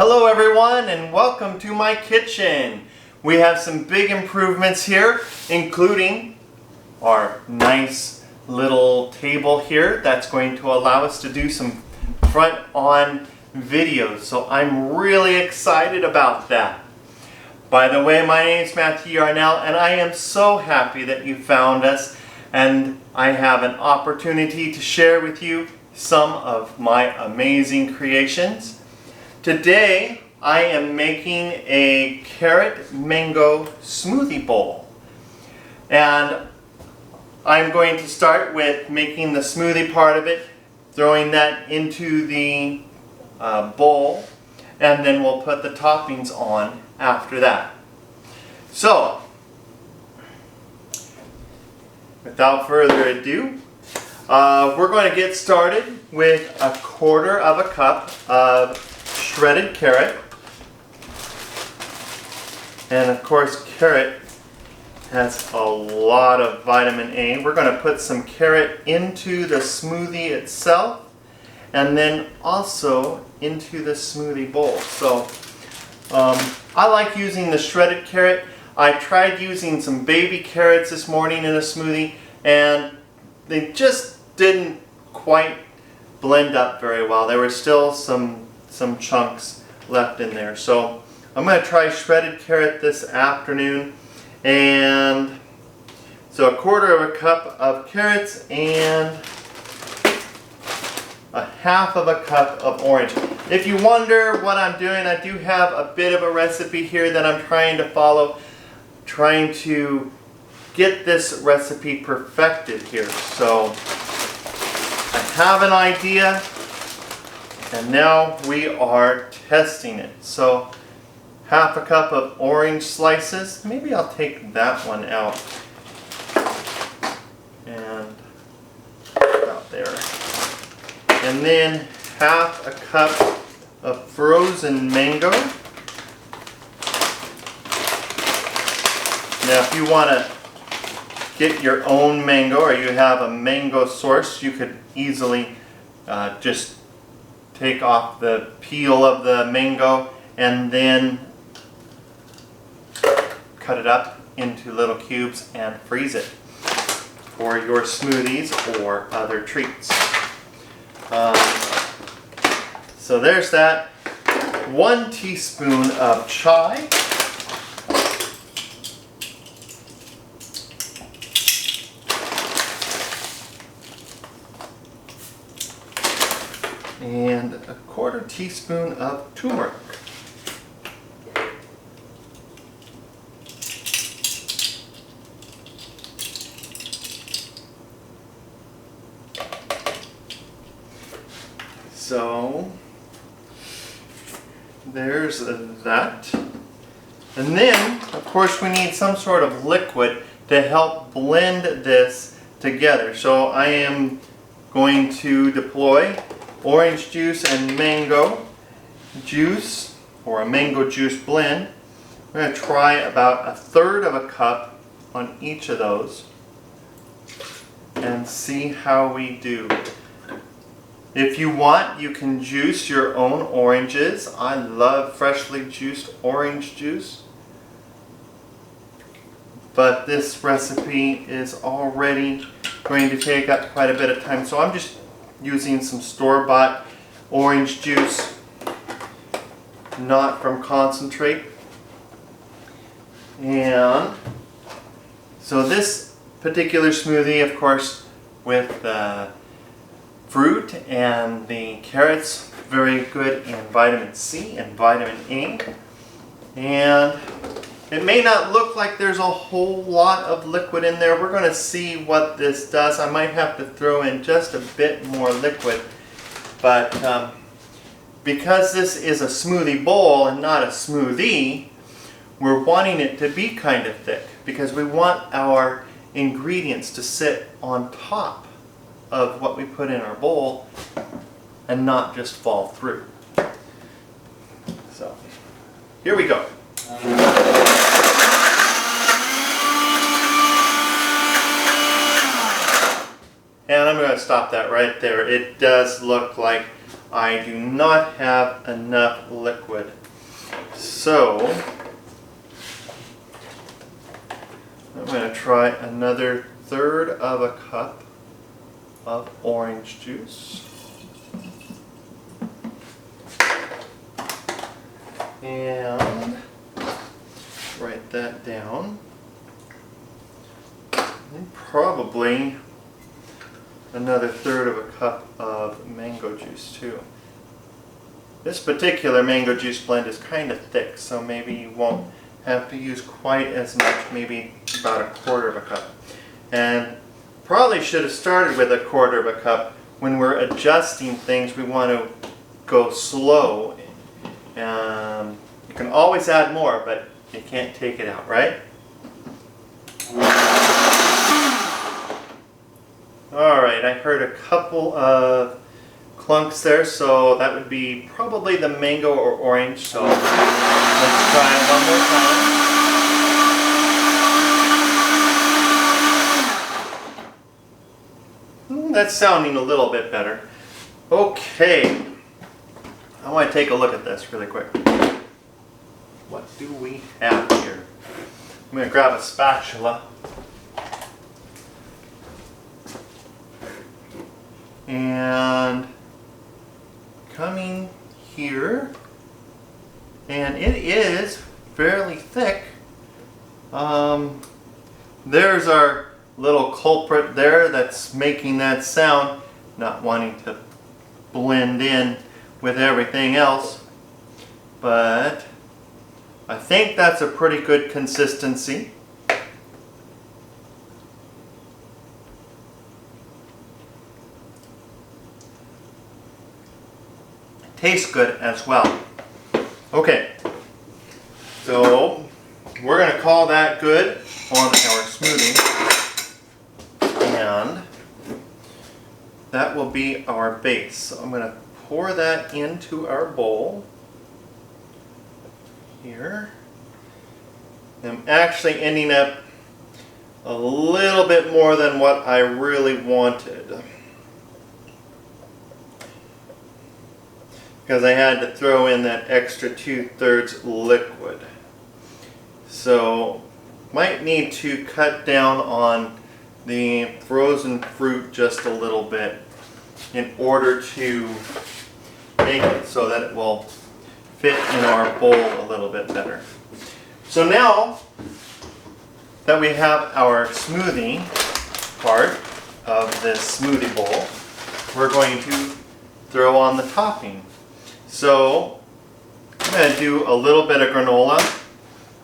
Hello everyone and welcome to my kitchen. We have some big improvements here, including our nice little table here that's going to allow us to do some front-on videos. So I'm really excited about that. By the way, my name is Matthew Yarnell and I am so happy that you found us, and I have an opportunity to share with you some of my amazing creations. Today I am making a Carrot Mango Smoothie Bowl, and I'm going to start with making the smoothie part of it, throwing that into the bowl, and then we'll put the toppings on after that. So without further ado, we're going to get started with 1/4 cup of shredded carrot. And of course, carrot has a lot of vitamin A. We're going to put some carrot into the smoothie itself and then also into the smoothie bowl. So I like using the shredded carrot. I tried using some baby carrots this morning in a smoothie and they just didn't quite blend up very well. There were still some chunks left in there. So I'm going to try shredded carrot this afternoon. And so 1/4 cup of carrots and 1/2 cup of orange. If you wonder what I'm doing, I do have a bit of a recipe here that I'm trying to follow, trying to get this recipe perfected here. So I have an idea and now we are testing it. So 1/2 cup of orange slices. Maybe I'll take that one out and out there. And then 1/2 cup of frozen mango. Now if you want to get your own mango, or you have a mango source, you could easily just take off the peel of the mango and then cut it up into little cubes and freeze it for your smoothies or other treats. So there's that. 1 teaspoon of chai. And 1/4 teaspoon of turmeric. So there's that. And then, of course, we need some sort of liquid to help blend this together. So I am going to deploy orange juice and mango juice, or a mango juice blend. I'm going to try about 1/3 cup on each of those and see how we do. If you want, you can juice your own oranges. I love freshly juiced orange juice. But this recipe is already going to take up quite a bit of time, so I'm just using some store-bought orange juice, not from concentrate. And so this particular smoothie, of course, with fruit and the carrots, very good in vitamin C and vitamin A. And it may not look like there's a whole lot of liquid in there. We're going to see what this does. I might have to throw in just a bit more liquid. But because this is a smoothie bowl and not a smoothie, we're wanting it to be kind of thick because we want our ingredients to sit on top of what we put in our bowl and not just fall through. So here we go. And I'm going to stop that right there. It does look like I do not have enough liquid. So I'm going to try another 1/3 of a cup of orange juice. And write that down. And probably another 1/3 of a cup of mango juice too. This particular mango juice blend is kind of thick, so maybe you won't have to use quite as much, maybe about 1/4 of a cup. And probably should have started with 1/4 of a cup. When we're adjusting things, we want to go slow. You can always add more, but you can't take it out, right? Alright, I heard a couple of clunks there, so that would be probably the mango or orange. So let's try one more time. That's sounding a little bit better. Okay, I want to take a look at this really quick. What do we have here? I'm going to grab a spatula. And coming here, and it is fairly thick. There's our little culprit there that's making that sound, not wanting to blend in with everything else, but I think that's a pretty good consistency. Tastes good as well. Okay, so we're going to call that good on our smoothie, and that will be our base. So I'm going to pour that into our bowl here. I'm actually ending up a little bit more than what I really wanted, because I had to throw in that extra 2/3 liquid. So might need to cut down on the frozen fruit just a little bit in order to make it so that it will fit in our bowl a little bit better. So now that we have our smoothie part of this smoothie bowl, we're going to throw on the topping. So I'm going to do a little bit of granola.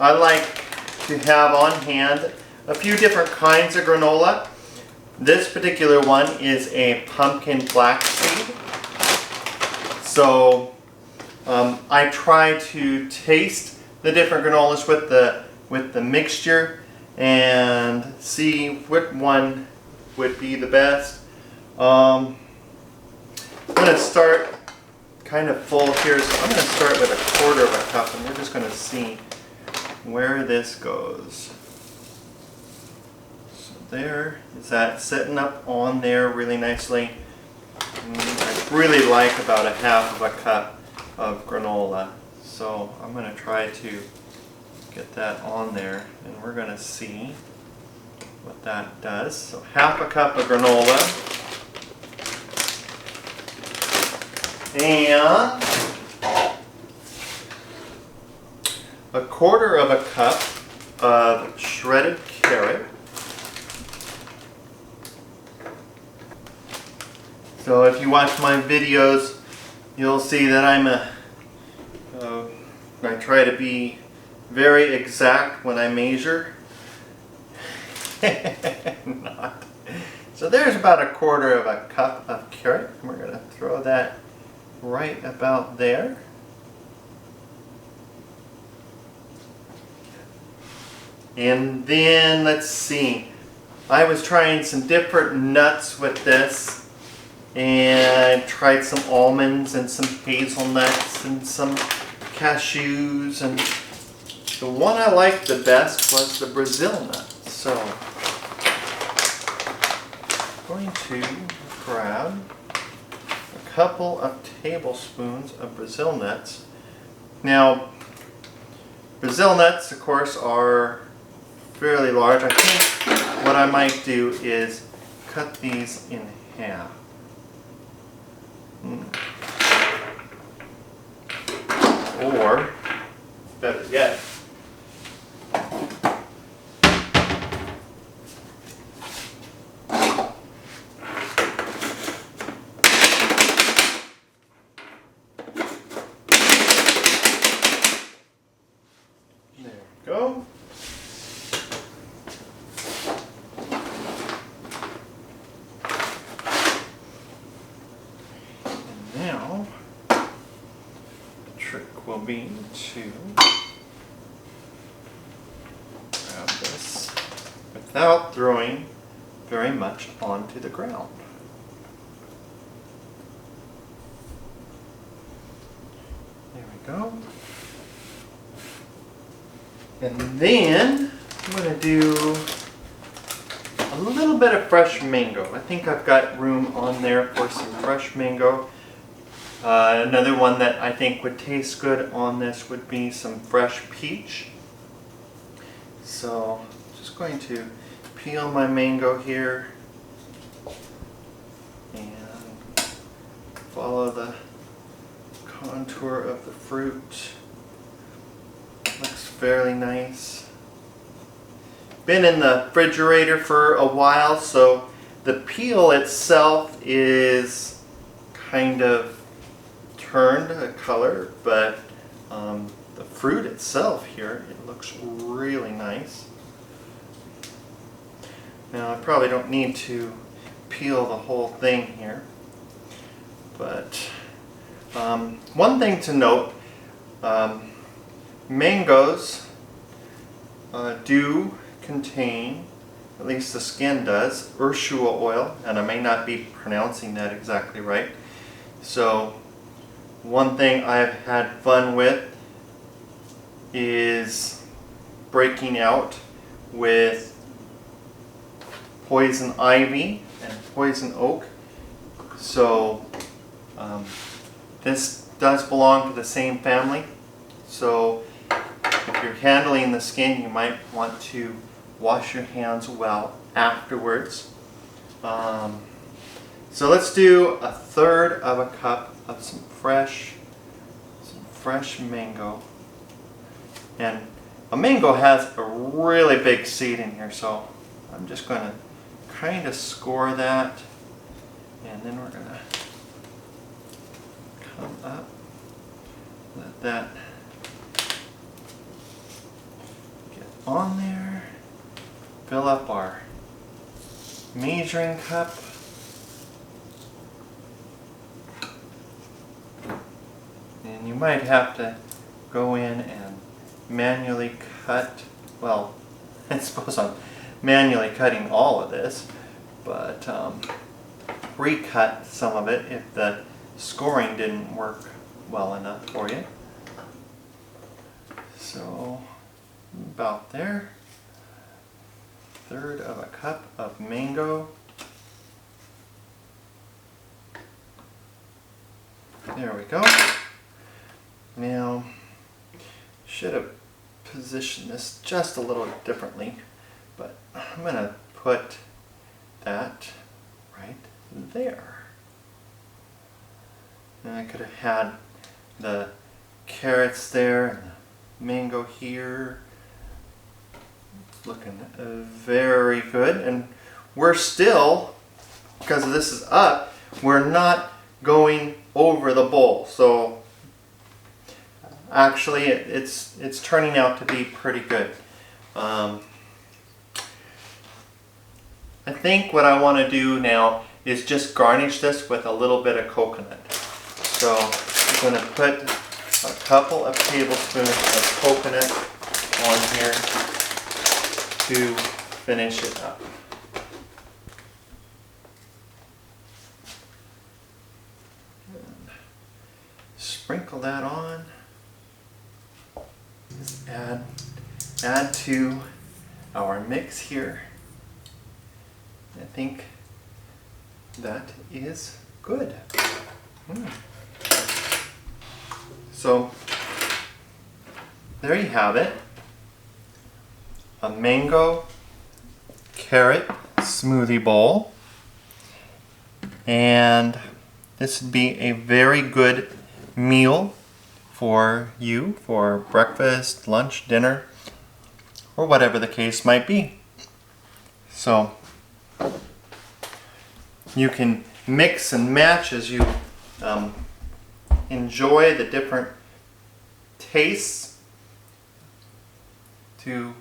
I like to have on hand a few different kinds of granola. This particular one is a pumpkin flaxseed. So I try to taste the different granolas with the mixture and see which one would be the best. I'm going to start kind of full here, so I'm going to start with 1/4 of a cup, and we're just going to see where this goes. So there, is that sitting up on there really nicely? I really like about 1/2 of a cup of granola, so I'm going to try to get that on there, and we're going to see what that does. So 1/2 a cup of granola, and 1/4 of a cup of shredded carrot. So if you watch my videos, you'll see that I try to be very exact when I measure. Not. So there's about 1/4 of a cup of carrot, and we're going to throw that right about there. And then let's see, I was trying some different nuts with this, and I tried some almonds and some hazelnuts and some cashews, and the one I liked the best was the Brazil nut. So I'm going to grab a couple of tablespoons of Brazil nuts. Now, Brazil nuts, of course, are fairly large. I think what I might do is cut these in half. Or, better yet, there we go. Now, the trick will be to grab this without throwing very much onto the ground. There we go. And then I'm going to do a little bit of fresh mango. I think I've got room on there for some fresh mango. Another one that I think would taste good on this would be some fresh peach. So I'm just going to peel my mango here and follow the contour of the fruit. Looks fairly nice. Been in the refrigerator for a while, so the peel itself is kind of turned a color, but the fruit itself here, it looks really nice. Now I probably don't need to peel the whole thing here, but one thing to note, mangoes do contain, at least the skin does, Ursula oil, and I may not be pronouncing that exactly right. So one thing I've had fun with is breaking out with poison ivy and poison oak. So this does belong to the same family. So if you're handling the skin, you might want to wash your hands well afterwards. So let's do 1/3 of a cup of some fresh mango. And a mango has a really big seed in here, so I'm just going to kind of score that, and then we're going to come up, let that get on there, fill up our measuring cup. And you might have to go in and manually cut, well, I suppose I'm manually cutting all of this, but recut some of it if the scoring didn't work well enough for you. So about there, 1/3 of a cup of mango. There we go. Now, should have positioned this just a little differently, but I'm going to put that right there. And I could have had the carrots there and the mango here. It's looking very good, and we're still, because this is up, we're not going over the bowl. So actually it's turning out to be pretty good. I think what I want to do now is just garnish this with a little bit of coconut. So I'm going to put a couple of tablespoons of coconut on here to finish it up. And sprinkle that on. Add to our mix here. I think that is good. So there you have it. A mango carrot smoothie bowl. And this would be a very good meal for you for breakfast, lunch, dinner, or whatever the case might be. So you can mix and match as you enjoy the different tastes to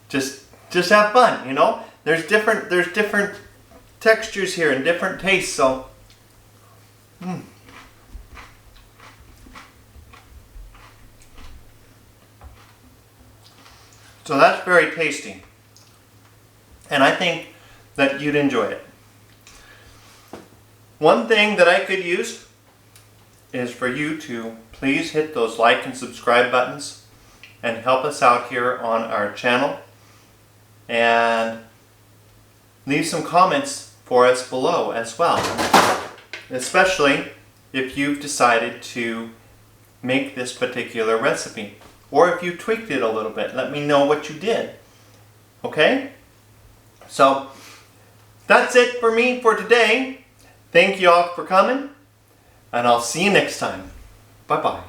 just have fun, you know. There's different textures here and different tastes, so So that's very tasty. And I think that you'd enjoy it. One thing that I could use is for you to please hit those like and subscribe buttons and help us out here on our channel. And leave some comments for us below as well. Especially if you've decided to make this particular recipe. Or if you tweaked it a little bit, let me know what you did. Okay? So, that's it for me for today. Thank you all for coming, and I'll see you next time. Bye-bye.